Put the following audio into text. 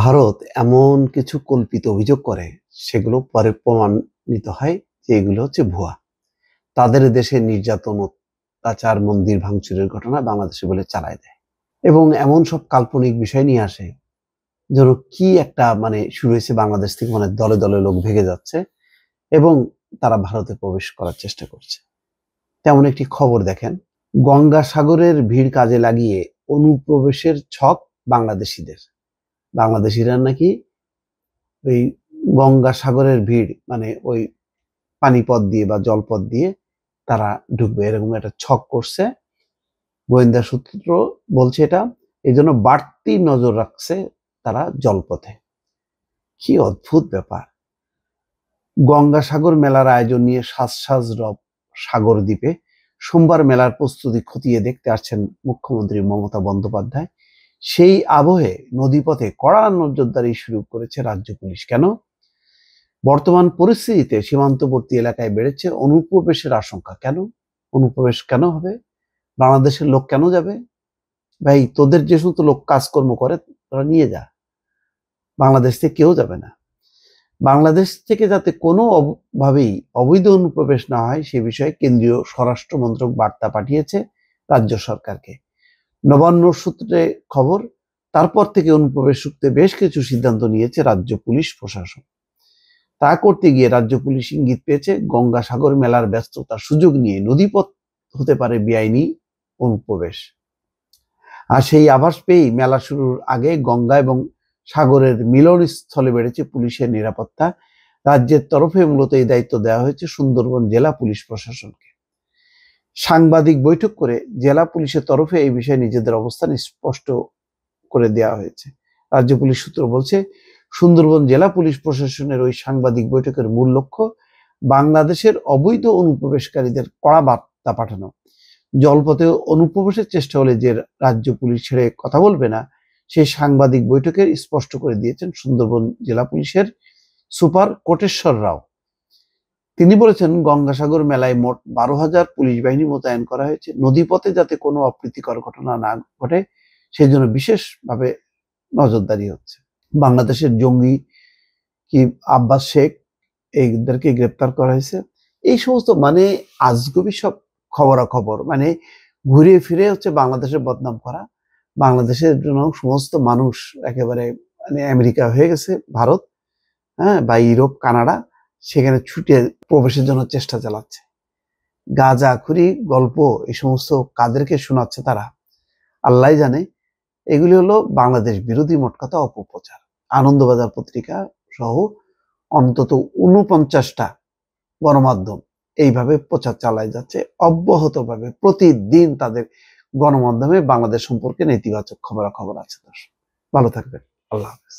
ভারত এমন কিছু কল্পিত অভিযোগ করে সেগুলো পরে প্রমাণিত হয় যে এগুলো হচ্ছে ভুয়া। তাদের দেশে নির্যাতন, অত্যাচার, মন্দির ভাঙচুরের ঘটনা বাংলাদেশে বলে চালায় দেয় এবং এমন সব কাল্পনিক বিষয় নিয়ে আসে যেন কি একটা শুরু হয়েছে বাংলাদেশ থেকে, দলে দলে লোক ভেগে যাচ্ছে এবং তারা ভারতে প্রবেশ করার চেষ্টা করছে। তেমন একটি খবর দেখেন, গঙ্গাসাগরের ভিড় কাজে লাগিয়ে অনুপ্রবেশের ছক বাংলাদেশিদের। বাংলাদেশিরা নাকি ওই গঙ্গাসাগরের ভিড় ওই পানিপথ দিয়ে বা জলপথ দিয়ে তারা ঢুকবে, এরকম একটা ছক করছে। গোয়েন্দা সূত্র বলছে এটা, এই জন্য বাড়তি নজর রাখছে তারা জলপথে। কি অদ্ভুত ব্যাপার! গঙ্গাসাগর মেলার আয়োজন নিয়ে সাজ রব সাগর দ্বীপে সোমবার মেলার প্রস্তুতি খতিয়ে দেখতে আসছেন মুখ্যমন্ত্রী মমতা বন্দ্যোপাধ্যায়। সেই আবহে নদীপথে কড়া নজরদারি শুরু করেছে রাজ্য পুলিশ। কেন? বর্তমান পরিস্থিতিতে সীমান্তবর্তী এলাকায় বেড়েছে অনুপ্রবেশের আশঙ্কা। কেন অনুপ্রবেশ কেন হবে? বাংলাদেশের লোক কেন যাবে? ভাই, তোদের যে সমস্ত লোক কাজকর্ম করে তোরা নিয়ে যা, বাংলাদেশ থেকে কেউ যাবে না। বাংলাদেশ থেকে যাতে কোনো ভাবেই অবৈধ অনুপ্রবেশ না হয় সে বিষয়ে কেন্দ্রীয় স্বরাষ্ট্র মন্ত্রক বার্তা পাঠিয়েছে রাজ্য সরকারকে। নবান্ন সূত্রে খবর, তারপর থেকে অনুপ্রবেশ রুখতে বেশ কিছু সিদ্ধান্ত নিয়েছে রাজ্য পুলিশ প্রশাসন। তা করতে গিয়ে রাজ্য পুলিশ ইঙ্গিত পেয়েছে গঙ্গাসাগর মেলার ব্যস্ততার সুযোগ নিয়ে নদীপথ হতে পারে বেআইনি অনুপ্রবেশ। আর সেই আভাস পেয়েই মেলা শুরুর আগে গঙ্গা এবং সাগরের মিলনস্থলে বেড়েছে পুলিশের নিরাপত্তা। রাজ্যের তরফে মূলত এই দায়িত্ব দেওয়া হয়েছে সুন্দরবন জেলা পুলিশ প্রশাসনকে। সাংবাদিক বৈঠক করে জেলা পুলিশের তরফে এই বিষয়ে নিজেদের অবস্থান স্পষ্ট করে দেওয়া হয়েছে। রাজ্য পুলিশ সূত্র বলছে, সুন্দরবন জেলা পুলিশ প্রশাসনের ওই সাংবাদিক বৈঠকের মূল লক্ষ্য বাংলাদেশের অবৈধ অনুপ্রবেশকারীদের কড়া বার্তা পাঠানো। জলপথে অনুপ্রবেশের চেষ্টা হলে যে রাজ্য পুলিশ ছেড়ে কথা বলবে না, সেই সাংবাদিক বৈঠকে স্পষ্ট করে দিয়েছেন সুন্দরবন জেলা পুলিশের সুপার কোটেশ্বর রাও। তিনি বলেছেন, গঙ্গাসাগর মেলায় মোট 12,000 পুলিশ বাহিনী মোতায়েন করা হয়েছে। নদীপথে যাতে কোনো অপ্রীতিকর ঘটনা না ঘটে সেই জন্য বিশেষভাবে নজরদারি হচ্ছে। বাংলাদেশের জঙ্গি কি আব্বাস শেখ, এইদেরকে গ্রেপ্তার করা হয়েছে। এই সমস্ত আজগুবি সব খবরাখবর, ঘুরে ফিরে হচ্ছে বাংলাদেশের বদনাম করা। বাংলাদেশের জন্য সমস্ত মানুষ একেবারে আমেরিকা হয়ে গেছে ভারত, বা ইউরোপ, কানাডা, সেখানে ছুটে প্রবেশের জন্য চেষ্টা চালাচ্ছে। গাঁজাখুরি গল্প এই সমস্ত কাদেরকে শোনাচ্ছে তারা আল্লাহ জানে। এগুলি হলো বাংলাদেশ বিরোধী মোট কথা অপপ্রচার। আনন্দবাজার পত্রিকা সহ অন্তত 49টা গণমাধ্যম এইভাবে প্রচার চালায় যাচ্ছে অব্যাহতভাবে। প্রতিদিন তাদের গণমাধ্যমে বাংলাদেশ সম্পর্কে নেতিবাচক খবরাখবর আছে। দর্শক ভালো থাকবেন, আল্লাহ হাফেজ।